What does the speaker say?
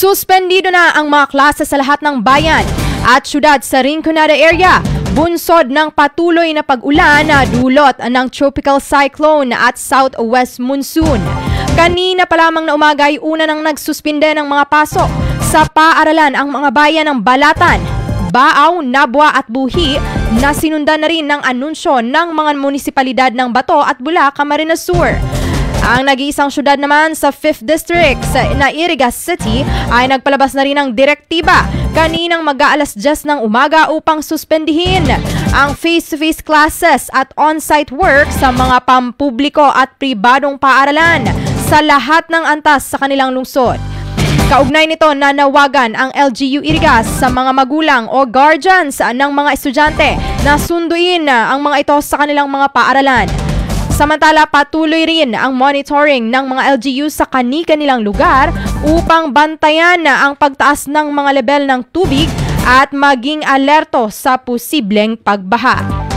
Suspendido na ang mga klase sa lahat ng bayan at syudad sa Rinconada area. Bunsod ng patuloy na pag-ulan na dulot ng tropical cyclone at southwest monsoon. Kanina pa lamang na umaga ay una nang nagsuspinde ng mga pasok sa paaralan ang mga bayan ng Balatan, Baaw, Nabwa at Buhi na sinundan na rin ng anunsyo ng mga munisipalidad ng Bato at Bula, Camarines Sur. Ang nag-iisang syudad naman sa 5th District na Irigas City ay nagpalabas na rin ng direktiba kaninang mag-aalas 10 ng umaga upang suspendihin ang face-to-face classes at on-site work sa mga pampubliko at pribadong paaralan sa lahat ng antas sa kanilang lungsod. Kaugnay nito, nanawagan ang LGU Irigas sa mga magulang o guardians ng mga estudyante na sunduin ang mga ito sa kanilang mga paaralan. Samantala, patuloy rin ang monitoring ng mga LGU sa kani-kanilang lugar upang bantayan ang pagtaas ng mga level ng tubig at maging alerto sa posibleng pagbaha.